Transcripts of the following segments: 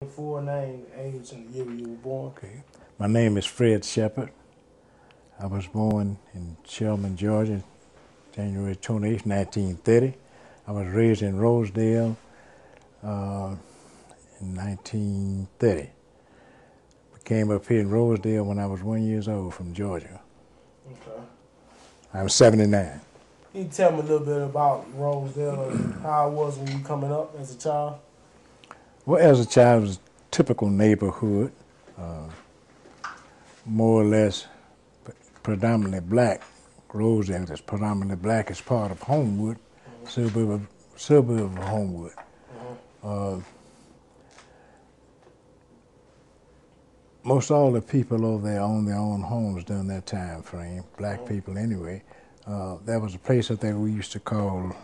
Full name, age, and the year you were born. Okay. My name is Fred Sheppard. I was born in Shelburne, Georgia, January 28, 1930. I was raised in Rosedale in 1930. We came up here in Rosedale when I was 1 year old from Georgia. Okay. I'm 79. Can you tell me a little bit about Rosedale and how it was when you coming up as a child? Well, as a child, it was a typical neighborhood, more or less predominantly black. Rosedale is predominantly black as part of Homewood, suburb of Homewood. Most all the people over there owned their own homes during that time frame, black people anyway. There was a place up there we used to call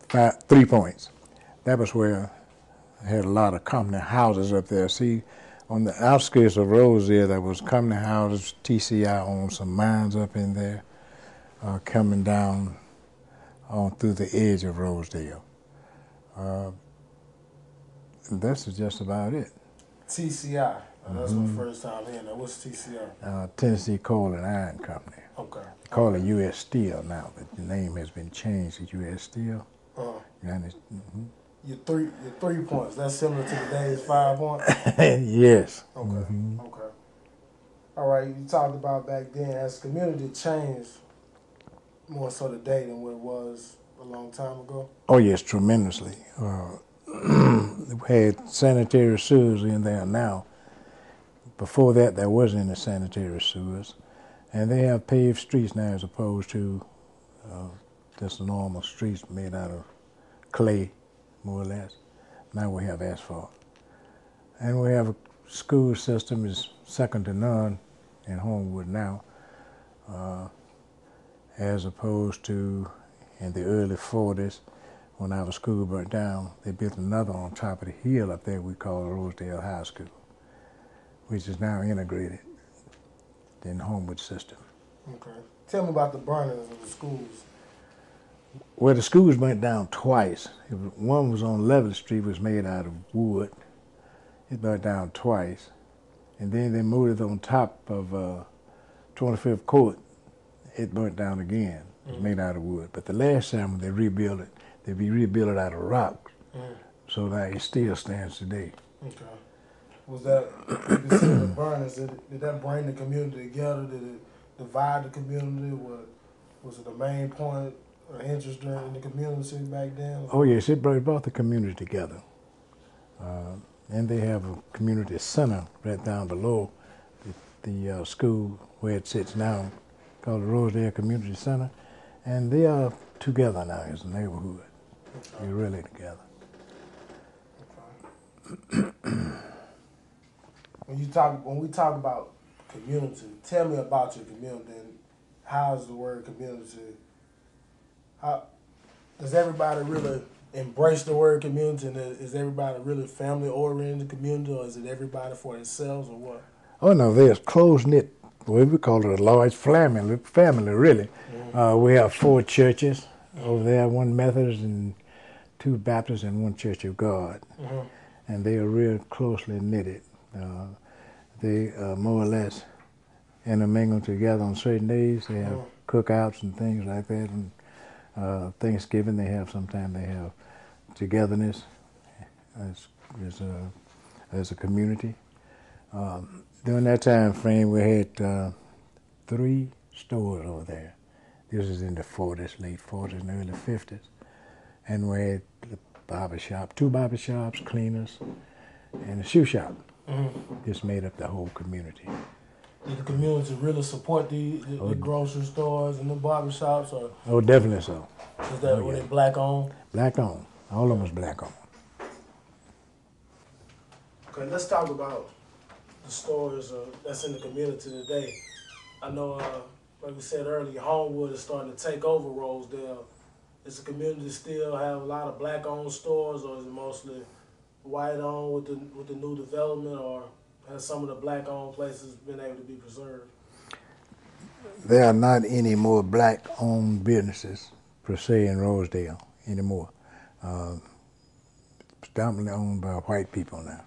3 Points. That was where I had a lot of company houses up there. See, on the outskirts of Rosedale, there was company houses. TCI owned some mines up in there, coming down on through the edge of Rosedale. And that's just about it. TCI. That's my first time hearing that. What's TCI? Tennessee Coal and Iron Company. Okay. They call it U.S. Steel now, but the name has been changed to U.S. Steel. Your 3 points. That's similar to today's 5 points. Yes. Okay. Okay. All right. You talked about back then. Has the community changed more so today than what it was a long time ago? Oh yes, tremendously. We had sanitary sewers in there now. Before that, there wasn't any sanitary sewers, and they have paved streets now as opposed to just normal streets made out of clay, more or less. Now we have asphalt. And we have a school system is second to none in Homewood now, as opposed to in the early 40s when our school burnt down. They built another on top of the hill up there we call Rosedale High School, which is now integrated in the Homewood system. Okay. Tell me about the burnings of the schools. Well, the schools burnt down twice. One was on 11th Street, was made out of wood. It burnt down twice. And then they moved it on top of 25th Court. It burnt down again. It was made out of wood. But the last time when they rebuilt it, they rebuilt it out of rock. So that it still stands today. Okay. Was that, you said the burnings, did that bring the community together? Did it divide the community? Was it a main point of interest in the community back then? Oh yes, it brought the community together. And they have a community center right down below the school where it sits now, called the Rosedale Community Center. And they are together now as a neighborhood. Okay. They're really together. Okay. When we talk about community, tell me about your community and how's the word community? How does everybody really embrace the word community, and is everybody really family oriented community, or is it everybody for themselves, or what? Oh no, there's close knit. We call it a large family really. We have 4 churches over there, 1 Methodist and 2 Baptists and 1 Church of God. And they are real closely knitted. They more or less intermingle together on certain days. They have cookouts and things like that. And Thanksgiving, sometimes they have togetherness as a community. During that time frame, we had 3 stores over there. This is in the 40s, late 40s and early 50s. And we had the barber shop, 2 barber shops, cleaners, and a shoe shop. This made up the whole community. Did the community really support the grocery stores and the barber shops? Or? Oh, definitely so. Is that were they black owned? Black owned. All of them was black owned. Okay, let's talk about the stores that's in the community today. I know, like we said earlier, Homewood is starting to take over Rosedale. Does the community still have a lot of black-owned stores, or is it mostly white-owned with the new development, or has some of the black-owned places been able to be preserved? There are not any more black-owned businesses per se in Rosedale anymore. predominantly owned by white people now.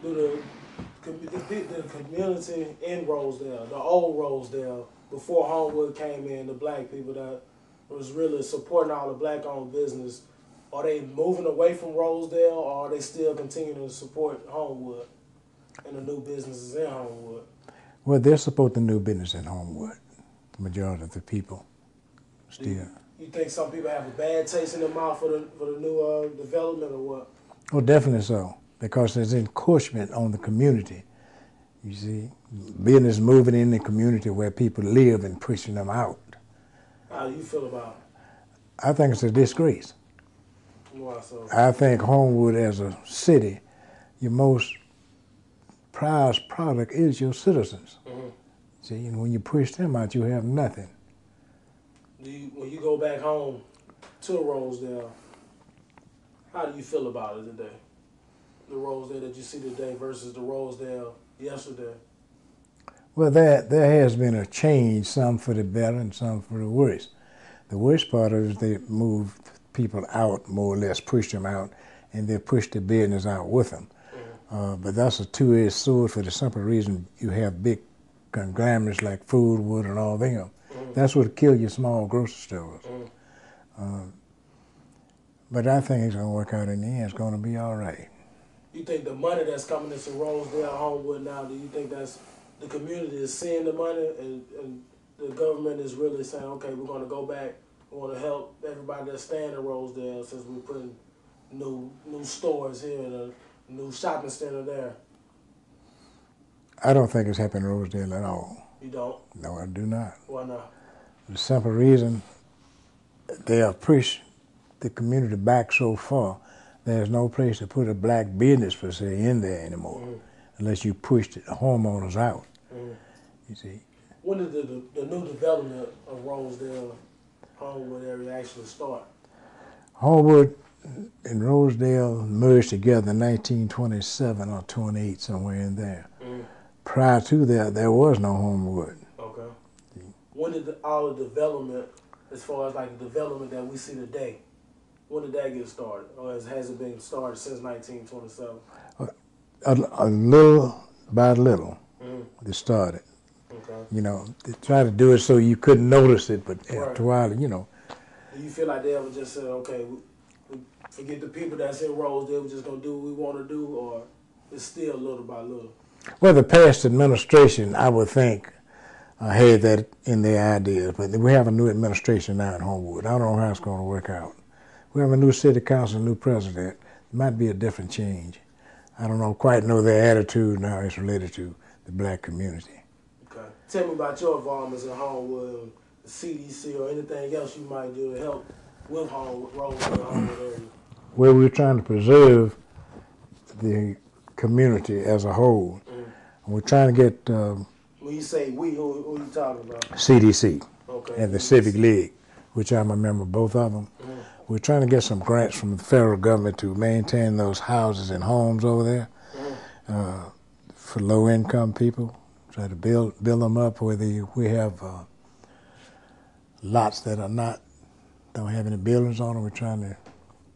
Do the community in Rosedale, the old Rosedale, before Homewood came in, the black people that was really supporting all the black-owned business, are they moving away from Rosedale, or are they still continuing to support Homewood and the new businesses in Homewood? Well, they support the new business in Homewood. The majority of the people still. You think some people have a bad taste in their mouth for the new development, or what? Oh, definitely so, because there's encroachment on the community. You see, business moving in the community where people live and pushing them out. How do you feel about it? I think it's a disgrace. Why so? I think Homewood as a city, your most prized product is your citizens. Mm-hmm. See, and when you push them out, you have nothing. When you go back home to Rosedale, how do you feel about it today? The Rosedale that you see today versus the Rosedale yesterday? Well, there has been a change, some for the better and some for the worse. The worst part is they moved people out, more or less pushed them out, and they pushed the business out with them. Mm-hmm. But that's a two-edged sword for the simple reason you have big conglomerates like Homewood and all them. Mm-hmm. That's what killed your small grocery stores. Mm-hmm. But I think it's going to work out in the end. It's going to be all right. You think the money that's coming into Rosedale, Homewood now, do you think that's the community is seeing the money and the government is really saying, okay, we're going to go back, we want to help everybody that's staying in Rosedale since we're putting new stores here and a new shopping center there? I don't think it's happening in Rosedale at all. You don't? No, I do not. Why not? The simple reason they have pushed the community back so far, there's no place to put a black business per se in there anymore, mm-hmm. unless you push the homeowners out. Mm-hmm. You see. When did the new development of Rosedale, Homewood area actually start? Homewood and Rosedale merged together in 1927 or 28, somewhere in there. Mm-hmm. Prior to that, there was no Homewood. Okay. See. When did all the development, as far as like the development that we see today, when did that get started? Or has it been started since 1927? A little by little, it started. Okay. You know, they tried to do it so you couldn't notice it, but after a while, you know. Do you feel like they ever just said, okay, we forget the people that's in Rosedale, we're just going to do what we want to do, or it's still little by little? Well, the past administration, I would think, had that in their ideas, but we have a new administration now in Homewood. I don't know how it's going to work out. We have a new city council, a new president. It might be a different change. I don't quite know their attitude now as related to the black community. Okay. Tell me about your involvements in Homewood, the CDC, or anything else you might do to help with Homewood area. Well, we're trying to preserve the community as a whole. Mm. And we're trying to get... when you say we, who are you talking about? CDC, okay. And the Civic League, which I'm a member of both of them. Mm. We're trying to get some grants from the federal government to maintain those houses and homes over there for low-income people. Try to build them up where we have lots that don't have any buildings on them. We're trying to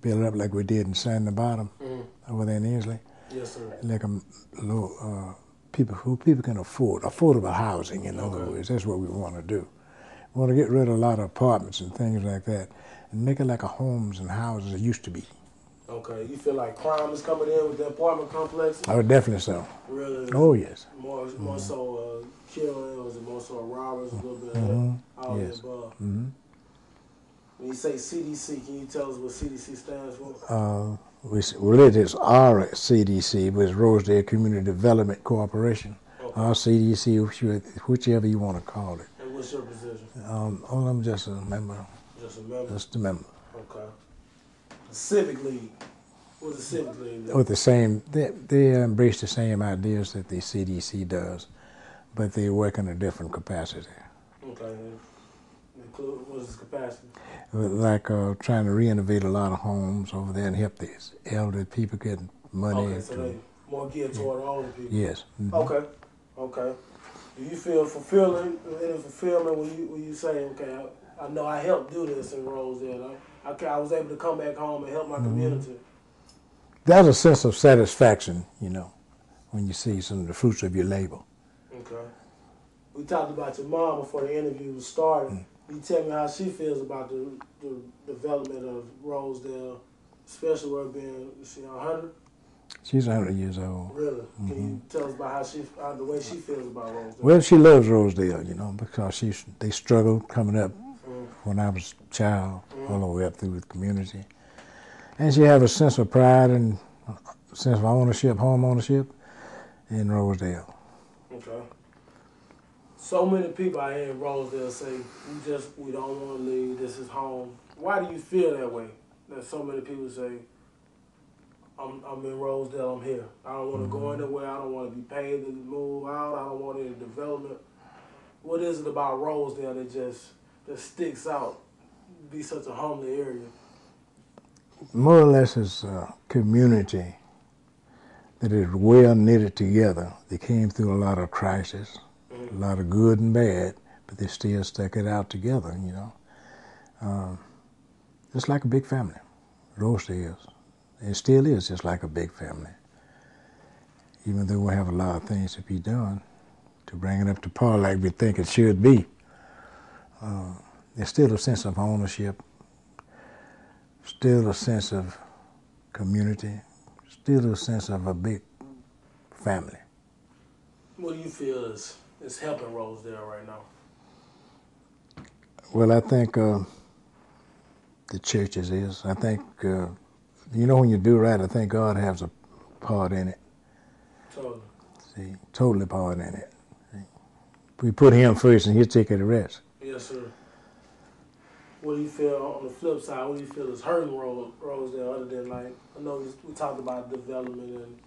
build it up like we did in Sand Bottom over there in Inslee. Yes, sir. Like people can afford affordable housing. In other words, that's what we want to do. We want to get rid of a lot of apartments and things like that, and make it like a homes and houses it used to be. Okay, you feel like crime is coming in with the apartment complexes? Oh, definitely so. Really? Oh, yes. More so killings and more so robbers, a little bit of that, all yes. the above. Mm-hmm. When you say CDC, can you tell us what CDC stands for? It is our CDC, but it's Rosedale Community Development Corporation. Okay. Our CDC, whichever you want to call it. And what's your position? I'm just a member. Just a member? Just a member. Okay. The Civic League. What's the Civic League? With the same, they embrace the same ideas that the CDC does, but they work in a different capacity. Okay. What's its capacity? Like trying to renovate a lot of homes over there and help these elderly people get money. Okay, so they more geared toward older people. Yes. Mm-hmm. Okay. Do you feel any fulfillment when you say, okay, I know I helped do this in Rosedale. I was able to come back home and help my community. There's a sense of satisfaction, you know, when you see some of the fruits of your labor. Okay. We talked about your mom before the interview started. You tell me how she feels about the development of Rosedale, especially where being, is she 100? She's 100 years old. Really? Can you tell us about how the way she feels about Rosedale? Well, she loves Rosedale, you know, because they struggled coming up when I was a child, all the way up through the community. And she has a sense of pride and a sense of ownership, home ownership in Rosedale. Okay. So many people out here in Rosedale say, we don't want to leave, this is home. Why do you feel that way? That so many people say, I'm in Rosedale, I'm here. I don't want to go anywhere, I don't want to be paid to move out, I don't want any development. What is it about Rosedale that sticks out, be such a homely area? More or less it's a community that is well knitted together. They came through a lot of crisis, a lot of good and bad, but they still stuck it out together, you know. It's like a big family, Rosedale is. It still is just like a big family. Even though we have a lot of things to be done to bring it up to par like we think it should be, there's still a sense of ownership, still a sense of community, still a sense of a big family. What do you feel is helping Rosedale right now? Well, I think the churches is. I think, you know, when you do right, I think God has a part in it. Totally. See, totally part in it. We put Him first and He'll take care of the rest. Yes, sir. What do you feel on the flip side? What do you feel is hurting Rosedale other than, like, I know we talked about development and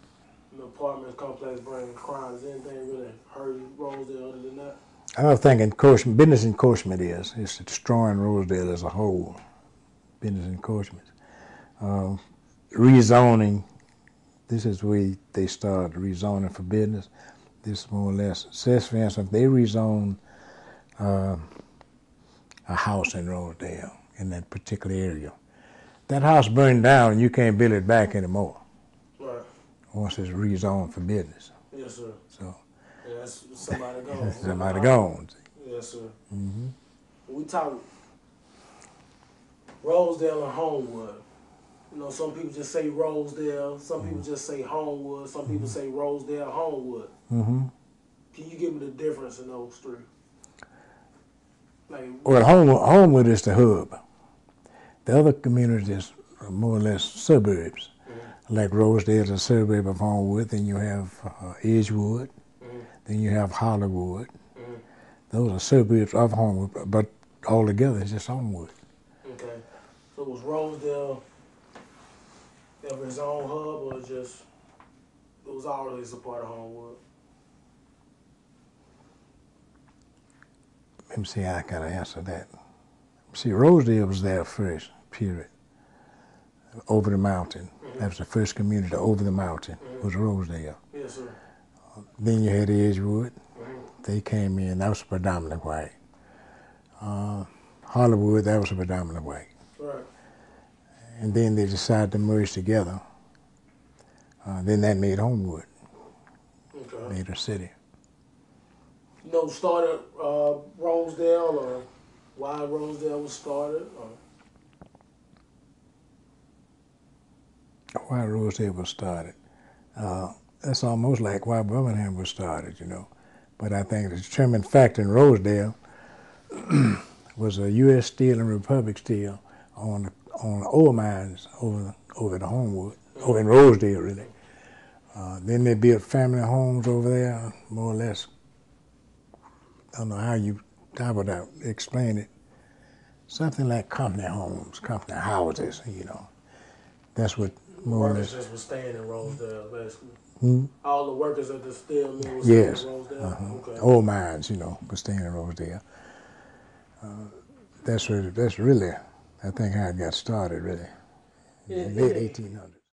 the apartment complex bringing crime. Is anything really hurting Rosedale other than that? I was thinking business encroachment it's destroying Rosedale as a whole. Business encroachment. Rezoning, this is where they started rezoning for business. This more or less says, for instance, they rezone a house in Rosedale in that particular area. That house burned down and you can't build it back anymore. Right. Once it's rezoned for business. Yes, sir. So yeah, that's somebody gone. somebody gone. Yes, sir. Mm-hmm. We talk Rosedale and Homewood. You know, some people just say Rosedale, some people just say Homewood, some people say Rosedale, Homewood. Mm-hmm. Can you give me the difference in those three? Like, well, Homewood is the hub. The other communities are more or less suburbs. Like Rosedale is a suburb of Homewood. Then you have Edgewood. Then you have Hollywood. Those are suburbs of Homewood, but all together it's just Homewood. Okay. So was Rosedale ever its own hub, or it was always a part of Homewood? Let me see how I gotta answer that. See, Rosedale was there first, period. Over the mountain. That was the first community over the mountain, was Rosedale. Yes, sir. Then you had Edgewood. They came in, that was predominantly white. Hollywood, that was predominantly white. Right. And then they decided to merge together. Then that made Homewood, made a city. You know, started Rosedale, or why Rosedale was started? Or? Why Rosedale was started. That's almost like why Birmingham was started, you know. But I think the determining factor in Rosedale was a U.S. Steel and Republic Steel on ore mines over the Homewood, over in Rosedale, really. Then they built family homes over there, more or less. I don't know how would I explain it. Something like company homes, company houses, you know. That's what more or less. Workers just was staying in Rosedale, basically. Hmm? All the workers at the steel mill was staying in Rosedale? Okay. Old mines, you know, was staying in Rosedale. That's really, I think, how it got started, really. In the late 1800s.